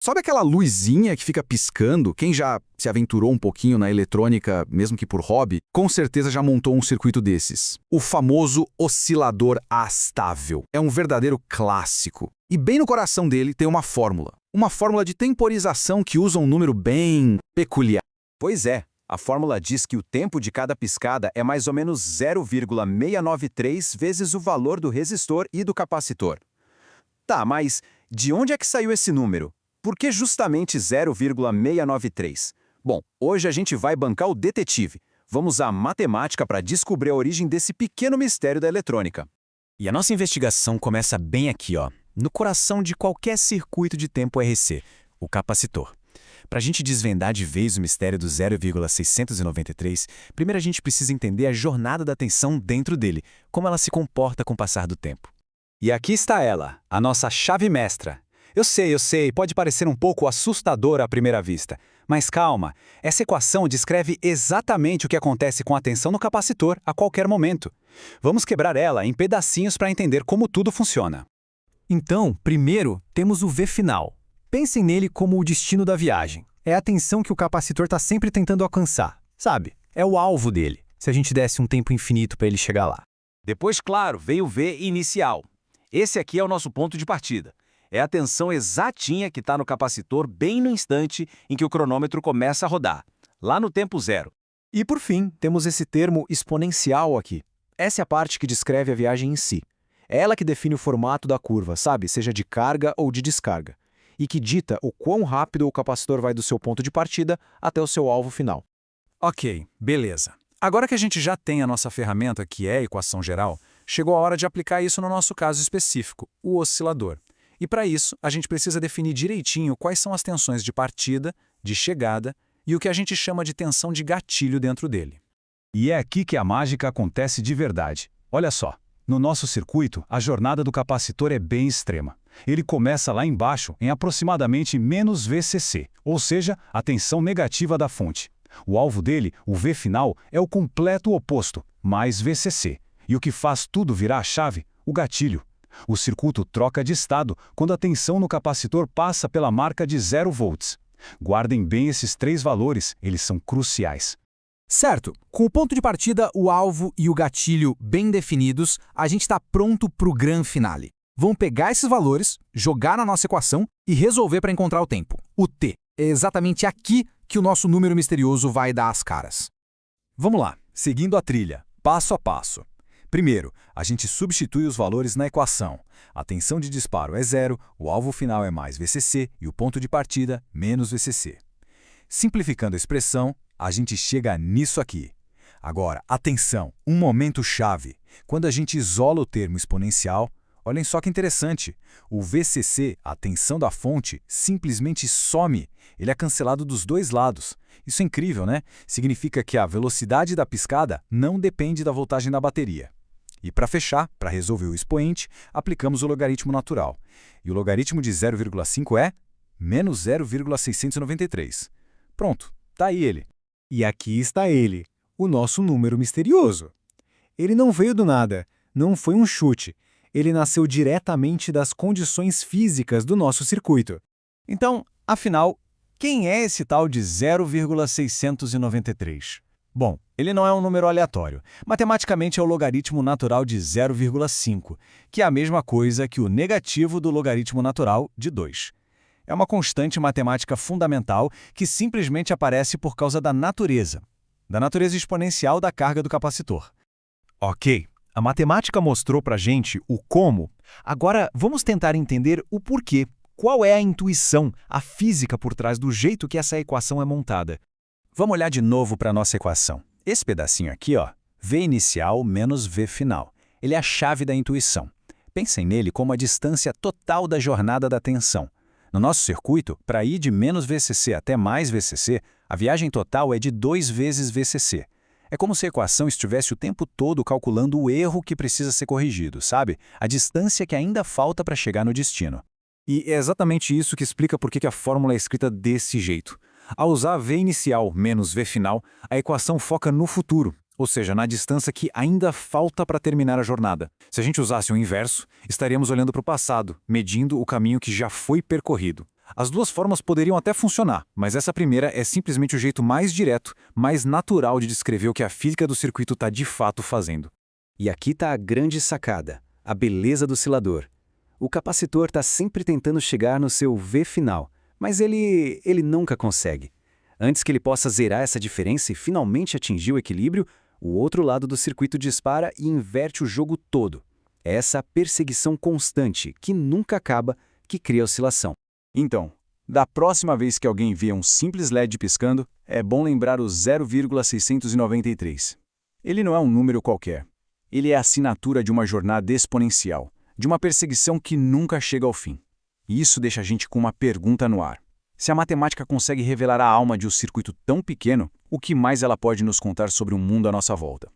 Sabe aquela luzinha que fica piscando? Quem já se aventurou um pouquinho na eletrônica, mesmo que por hobby, com certeza já montou um circuito desses. O famoso oscilador astável. É um verdadeiro clássico. E bem no coração dele tem uma fórmula. Uma fórmula de temporização que usa um número bem peculiar. Pois é, a fórmula diz que o tempo de cada piscada é mais ou menos 0,693 vezes o valor do resistor e do capacitor. Tá, mas de onde é que saiu esse número? Por que justamente 0,693? Bom, hoje a gente vai bancar o detetive. Vamos usar a matemática para descobrir a origem desse pequeno mistério da eletrônica. E a nossa investigação começa bem aqui, ó, no coração de qualquer circuito de tempo RC, o capacitor. Para a gente desvendar de vez o mistério do 0,693, primeiro a gente precisa entender a jornada da tensão dentro dele, como ela se comporta com o passar do tempo. E aqui está ela, a nossa chave mestra. Eu sei, pode parecer um pouco assustador à primeira vista. Mas calma, essa equação descreve exatamente o que acontece com a tensão no capacitor a qualquer momento. Vamos quebrar ela em pedacinhos para entender como tudo funciona. Então, primeiro, temos o V final. Pensem nele como o destino da viagem. É a tensão que o capacitor está sempre tentando alcançar. Sabe? É o alvo dele, se a gente desse um tempo infinito para ele chegar lá. Depois, claro, veio o V inicial. Esse aqui é o nosso ponto de partida. É a tensão exatinha que está no capacitor bem no instante em que o cronômetro começa a rodar, lá no tempo zero. E por fim, temos esse termo exponencial aqui. Essa é a parte que descreve a viagem em si. É ela que define o formato da curva, sabe? Seja de carga ou de descarga. E que dita o quão rápido o capacitor vai do seu ponto de partida até o seu alvo final. Ok, beleza. Agora que a gente já tem a nossa ferramenta, que é a equação geral, chegou a hora de aplicar isso no nosso caso específico, o oscilador. E para isso, a gente precisa definir direitinho quais são as tensões de partida, de chegada e o que a gente chama de tensão de gatilho dentro dele. E é aqui que a mágica acontece de verdade. Olha só, no nosso circuito, a jornada do capacitor é bem extrema. Ele começa lá embaixo em aproximadamente menos VCC, ou seja, a tensão negativa da fonte. O alvo dele, o V final, é o completo oposto, mais VCC. E o que faz tudo virar a chave? O gatilho. O circuito troca de estado quando a tensão no capacitor passa pela marca de 0 volts. Guardem bem esses três valores, eles são cruciais. Certo, com o ponto de partida, o alvo e o gatilho bem definidos, a gente está pronto para o gran finale. Vamos pegar esses valores, jogar na nossa equação e resolver para encontrar o tempo. O T. É exatamente aqui que o nosso número misterioso vai dar as caras. Vamos lá, seguindo a trilha, passo a passo. Primeiro, a gente substitui os valores na equação. A tensão de disparo é 0, o alvo final é mais VCC e o ponto de partida menos VCC. Simplificando a expressão, a gente chega nisso aqui. Agora, atenção, um momento chave. Quando a gente isola o termo exponencial, olhem só que interessante. O VCC, a tensão da fonte, simplesmente some. Ele é cancelado dos dois lados. Isso é incrível, né? Significa que a velocidade da piscada não depende da voltagem da bateria. E para fechar, para resolver o expoente, aplicamos o logaritmo natural. E o logaritmo de 0,5 é menos 0,693. Pronto, tá aí ele. E aqui está ele, o nosso número misterioso. Ele não veio do nada, não foi um chute. Ele nasceu diretamente das condições físicas do nosso circuito. Então, afinal, quem é esse tal de 0,693? Bom, ele não é um número aleatório. Matematicamente é o logaritmo natural de 0,5, que é a mesma coisa que o negativo do logaritmo natural de 2. É uma constante matemática fundamental que simplesmente aparece por causa da natureza exponencial da carga do capacitor. Ok, a matemática mostrou pra gente o como. Agora vamos tentar entender o porquê. Qual é a intuição, a física por trás do jeito que essa equação é montada? Vamos olhar de novo para a nossa equação. Esse pedacinho aqui, ó, V inicial menos V final. Ele é a chave da intuição. Pensem nele como a distância total da jornada da tensão. No nosso circuito, para ir de menos VCC até mais VCC, a viagem total é de 2 vezes VCC. É como se a equação estivesse o tempo todo calculando o erro que precisa ser corrigido, sabe? A distância que ainda falta para chegar no destino. E é exatamente isso que explica por que a fórmula é escrita desse jeito. Ao usar V inicial menos V final, a equação foca no futuro, ou seja, na distância que ainda falta para terminar a jornada. Se a gente usasse o inverso, estaríamos olhando para o passado, medindo o caminho que já foi percorrido. As duas formas poderiam até funcionar, mas essa primeira é simplesmente o jeito mais direto, mais natural de descrever o que a física do circuito está de fato fazendo. E aqui está a grande sacada, a beleza do oscilador. O capacitor está sempre tentando chegar no seu V final, mas ele nunca consegue. Antes que ele possa zerar essa diferença e finalmente atingir o equilíbrio, o outro lado do circuito dispara e inverte o jogo todo. É essa perseguição constante, que nunca acaba, que cria oscilação. Então, da próxima vez que alguém vê um simples LED piscando, é bom lembrar o 0,693. Ele não é um número qualquer. Ele é a assinatura de uma jornada exponencial, de uma perseguição que nunca chega ao fim. E isso deixa a gente com uma pergunta no ar. Se a matemática consegue revelar a alma de um circuito tão pequeno, o que mais ela pode nos contar sobre o mundo à nossa volta?